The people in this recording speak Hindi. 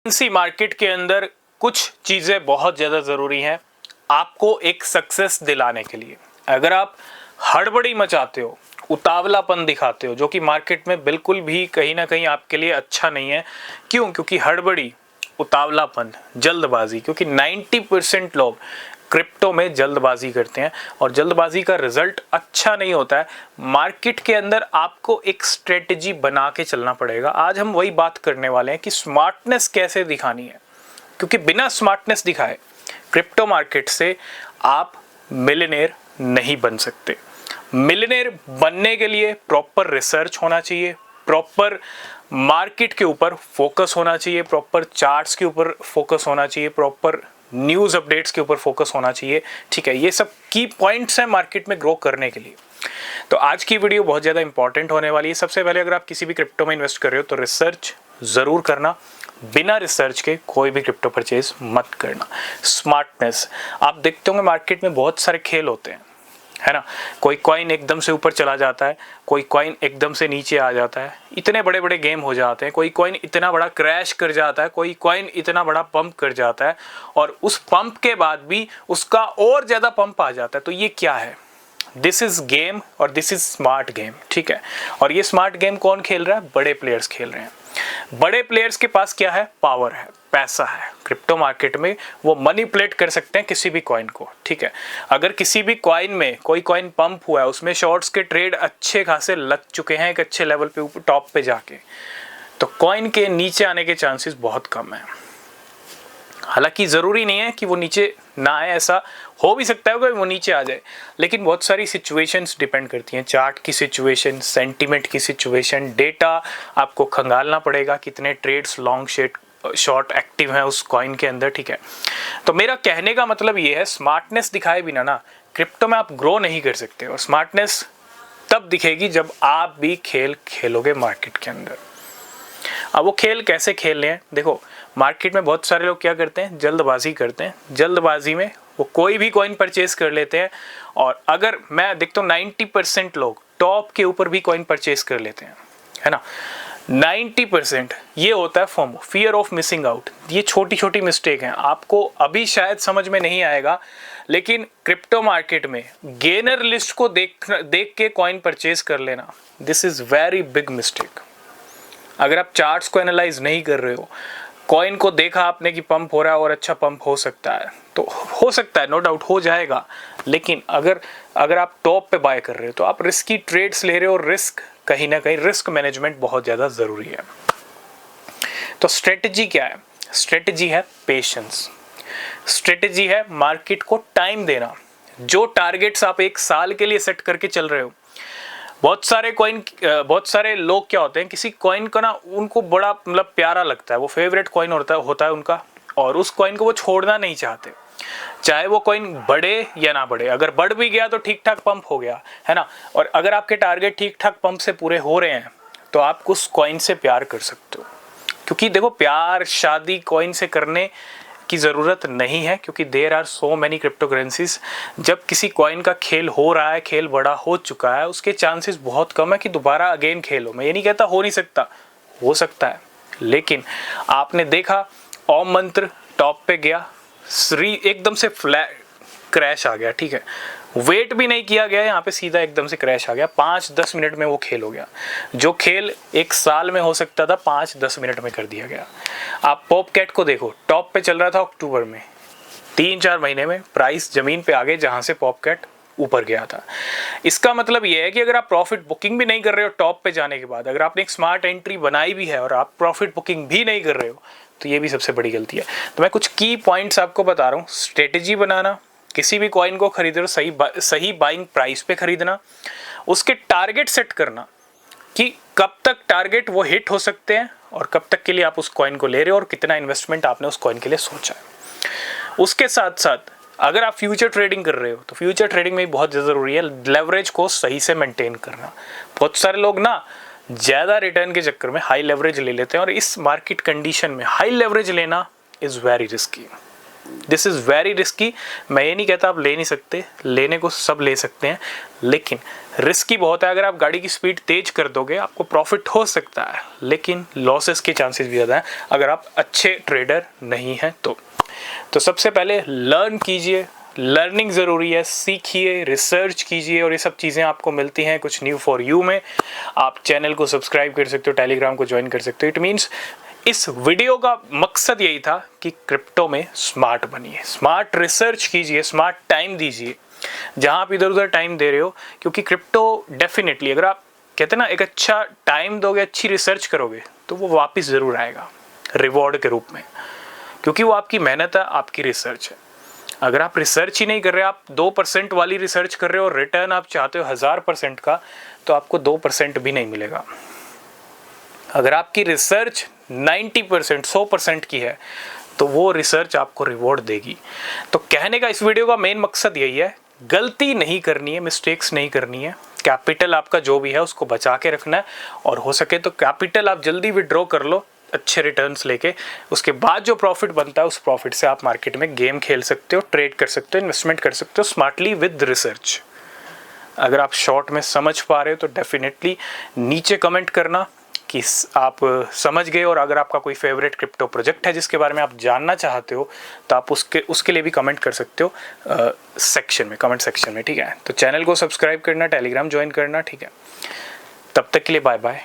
करेंसी मार्केट के अंदर कुछ चीज़ें बहुत ज़्यादा ज़रूरी हैं आपको एक सक्सेस दिलाने के लिए। अगर आप हड़बड़ी मचाते हो, उतावलापन दिखाते हो, जो कि मार्केट में बिल्कुल भी कहीं ना कहीं आपके लिए अच्छा नहीं है। क्यों? क्योंकि हड़बड़ी, उतावलापन, जल्दबाजी, क्योंकि 90% लोग क्रिप्टो में जल्दबाजी करते हैं और जल्दबाजी का रिजल्ट अच्छा नहीं होता है। मार्केट के अंदर आपको एक स्ट्रेटजी बना के चलना पड़ेगा। आज हम वही बात करने वाले हैं कि स्मार्टनेस कैसे दिखानी है, क्योंकि बिना स्मार्टनेस दिखाए क्रिप्टो मार्केट से आप मिलियनेयर नहीं बन सकते। मिलियनेयर बनने के लिए प्रॉपर रिसर्च होना चाहिए, प्रॉपर मार्केट के ऊपर फोकस होना चाहिए, प्रॉपर चार्ट्स के ऊपर फोकस होना चाहिए, प्रॉपर न्यूज़ अपडेट्स के ऊपर फोकस होना चाहिए। ठीक है, ये सब की पॉइंट्स हैं मार्केट में ग्रो करने के लिए। तो आज की वीडियो बहुत ज़्यादा इंपॉर्टेंट होने वाली है। सबसे पहले अगर आप किसी भी क्रिप्टो में इन्वेस्ट कर रहे हो तो रिसर्च ज़रूर करना। बिना रिसर्च के कोई भी क्रिप्टो परचेज मत करना। स्मार्टनेस, आप देखते होंगे मार्केट में बहुत सारे खेल होते हैं, है ना। कोई कॉइन एकदम से ऊपर चला जाता है, कोई कॉइन एकदम से नीचे आ जाता है, इतने बड़े बड़े गेम हो जाते हैं। कोई कॉइन इतना बड़ा क्रैश कर जाता है, कोई कॉइन इतना बड़ा पंप कर जाता है और उस पंप के बाद भी उसका और ज़्यादा पंप आ जाता है। तो ये क्या है? दिस इज गेम और दिस इज स्मार्ट गेम। ठीक है, और ये स्मार्ट गेम कौन खेल रहा है? बड़े प्लेयर्स खेल रहे हैं। बड़े प्लेयर्स के पास क्या है? पावर है, पैसा है। क्रिप्टो मार्केट में वो मैनिपुलेट कर सकते हैं किसी भी कॉइन को। ठीक है, अगर किसी भी कॉइन में कोई कॉइन पंप हुआ है, उसमें शॉर्ट्स के ट्रेड अच्छे खासे लग चुके हैं एक अच्छे लेवल पे, ऊपर टॉप पे जाके, तो कॉइन के नीचे आने के चांसेस बहुत कम है। हालांकि ज़रूरी नहीं है कि वो नीचे ना आए, ऐसा हो भी सकता है कि वो नीचे आ जाए, लेकिन बहुत सारी सिचुएशंस डिपेंड करती हैं। चार्ट की सिचुएशन, सेंटीमेंट की सिचुएशन, डेटा आपको खंगालना पड़ेगा, कितने ट्रेड्स लॉन्ग शॉर्ट एक्टिव हैं उस कॉइन के अंदर। ठीक है, तो मेरा कहने का मतलब ये है, स्मार्टनेस दिखाए बिना ना क्रिप्टो में आप ग्रो नहीं कर सकते। और स्मार्टनेस तब दिखेगी जब आप भी खेल खेलोगे मार्केट के अंदर। अब वो खेल कैसे खेलने हैं? देखो, मार्केट में बहुत सारे लोग क्या करते हैं? जल्दबाजी करते हैं। जल्दबाजी में वो कोई भी कॉइन परचेज कर लेते हैं और अगर मैं देखता हूँ 90% लोग टॉप के ऊपर भी कॉइन परचेज कर लेते हैं, है ना। 90% ये होता है FOMO, fear of missing out. ये छोटी छोटी मिस्टेक हैं, आपको अभी शायद समझ में नहीं आएगा, लेकिन क्रिप्टो मार्केट में गेनर लिस्ट को देख के कॉइन परचेज कर लेना, this is very big mistake. अगर आप चार्ट्स को एनालाइज नहीं कर रहे हो, कॉइन को देखा आपने कि पंप हो रहा है और अच्छा पंप हो सकता है, तो हो सकता है, नो डाउट हो जाएगा, लेकिन अगर आप टॉप पे बाय कर रहे हो तो आप रिस्की ट्रेड्स ले रहे हो। रिस्क कहीं ना कहीं, रिस्क मैनेजमेंट बहुत ज़्यादा ज़रूरी है। तो स्ट्रेटजी क्या है? स्ट्रेटजी है पेशेंस। स्ट्रेटजी है मार्केट को टाइम देना। जो टारगेट्स आप एक साल के लिए सेट करके चल रहे हो, बहुत सारे लोग क्या होते हैं, किसी कॉइन का ना उनको बड़ा मतलब प्यारा लगता है, वो फेवरेट कॉइन होता है उनका, और उस कॉइन को वो छोड़ना नहीं चाहते, चाहे वो कॉइन बढ़े या ना बढ़े। अगर बढ़ भी गया तो ठीक ठाक पंप हो गया, है ना। और अगर आपके टारगेट ठीक ठाक पंप से पूरे हो रहे हैं तो आप उस कॉइन से प्यार कर सकते हो। क्योंकि देखो, प्यार शादी कॉइन से करने की ज़रूरत नहीं है, क्योंकि there are so many crypto currencies. जब किसी कॉइन का खेल हो रहा है, खेल बड़ा हो चुका है, उसके चांसेस बहुत कम है कि दोबारा अगेन खेल हो। मैं ये नहीं कहता हो नहीं सकता, हो सकता है, लेकिन आपने देखा ओम मंत्र टॉप पे गया, एकदम से फ्लैट क्रैश आ गया। ठीक है, वेट भी नहीं किया गया, यहाँ पे सीधा एकदम से क्रैश आ गया। 5-10 मिनट में वो खेल हो गया। जो खेल एक साल में हो सकता था, 5-10 मिनट में कर दिया गया। आप पॉपकैट को देखो, टॉप पे चल रहा था अक्टूबर में, 3-4 महीने में प्राइस जमीन पे आ गए जहाँ से पॉपकैट ऊपर गया था। इसका मतलब ये है कि अगर आप प्रॉफिट बुकिंग भी नहीं कर रहे हो टॉप पे जाने के बाद, अगर आपने एक स्मार्ट एंट्री बनाई भी है और आप प्रॉफिट बुकिंग भी नहीं कर रहे हो, तो ये भी सबसे बड़ी गलती है। तो मैं कुछ की पॉइंट्स आपको बता रहा हूँ। स्ट्रेटेजी बनाना, किसी भी कॉइन को खरीद रहे हो सही बाइंग प्राइस पे खरीदना, उसके टारगेट सेट करना कि कब तक टारगेट वो हिट हो सकते हैं और कब तक के लिए आप उस कॉइन को ले रहे हो और कितना इन्वेस्टमेंट आपने उस कॉइन के लिए सोचा है। उसके साथ साथ अगर आप फ्यूचर ट्रेडिंग कर रहे हो तो फ्यूचर ट्रेडिंग में बहुत ज़रूरी है लेवरेज को सही से मेंटेन करना। बहुत सारे लोग ना ज़्यादा रिटर्न के चक्कर में हाई लेवरेज ले लेते हैं और इस मार्केट कंडीशन में हाई लेवरेज लेना is very risky. This is very risky. मैं ये नहीं कहता आप ले नहीं सकते, लेने को सब ले सकते हैं, लेकिन रिस्की बहुत है। अगर आप गाड़ी की स्पीड तेज कर दोगे आपको प्रॉफिट हो सकता है, लेकिन लॉसेस के चांसेस भी ज़्यादा हैं अगर आप अच्छे ट्रेडर नहीं हैं तो सबसे पहले लर्न कीजिए, लर्निंग ज़रूरी है, सीखिए, रिसर्च कीजिए, और ये सब चीज़ें आपको मिलती हैं कुछ न्यू फॉर यू में। आप चैनल को सब्सक्राइब कर सकते हो, टेलीग्राम को ज्वाइन कर सकते हो। इट मीन्स इस वीडियो का मकसद यही था कि क्रिप्टो में स्मार्ट बनिए, स्मार्ट रिसर्च कीजिए, स्मार्ट टाइम दीजिए जहां आप इधर उधर टाइम दे रहे हो, क्योंकि क्रिप्टो डेफिनेटली अगर आप कहते हैं ना एक अच्छा टाइम दोगे, अच्छी रिसर्च करोगे तो वो वापस ज़रूर आएगा रिवॉर्ड के रूप में, क्योंकि वो आपकी मेहनत है, आपकी रिसर्च है। अगर आप रिसर्च ही नहीं कर रहे, आप 2% वाली रिसर्च कर रहे हो और रिटर्न आप चाहते हो 1000% का, तो आपको 2% भी नहीं मिलेगा। अगर आपकी रिसर्च 90% 100% की है तो वो रिसर्च आपको रिवॉर्ड देगी। तो कहने का इस वीडियो का मेन मकसद यही है, गलती नहीं करनी है, मिस्टेक्स नहीं करनी है। कैपिटल आपका जो भी है उसको बचा के रखना है, और हो सके तो कैपिटल आप जल्दी विड्रॉ कर लो अच्छे रिटर्न्स लेके। उसके बाद जो प्रॉफिट बनता है उस प्रॉफिट से आप मार्केट में गेम खेल सकते हो, ट्रेड कर सकते हो, इन्वेस्टमेंट कर सकते हो स्मार्टली विद रिसर्च। अगर आप शॉर्ट में समझ पा रहे हो तो डेफिनेटली नीचे कमेंट करना कि आप समझ गए, और अगर आपका कोई फेवरेट क्रिप्टो प्रोजेक्ट है जिसके बारे में आप जानना चाहते हो तो आप उसके लिए भी कमेंट कर सकते हो सेक्शन में, कमेंट सेक्शन में, ठीक है। तो चैनल को सब्सक्राइब करना, टेलीग्राम ज्वाइन करना, ठीक है। तब तक के लिए बाय बाय।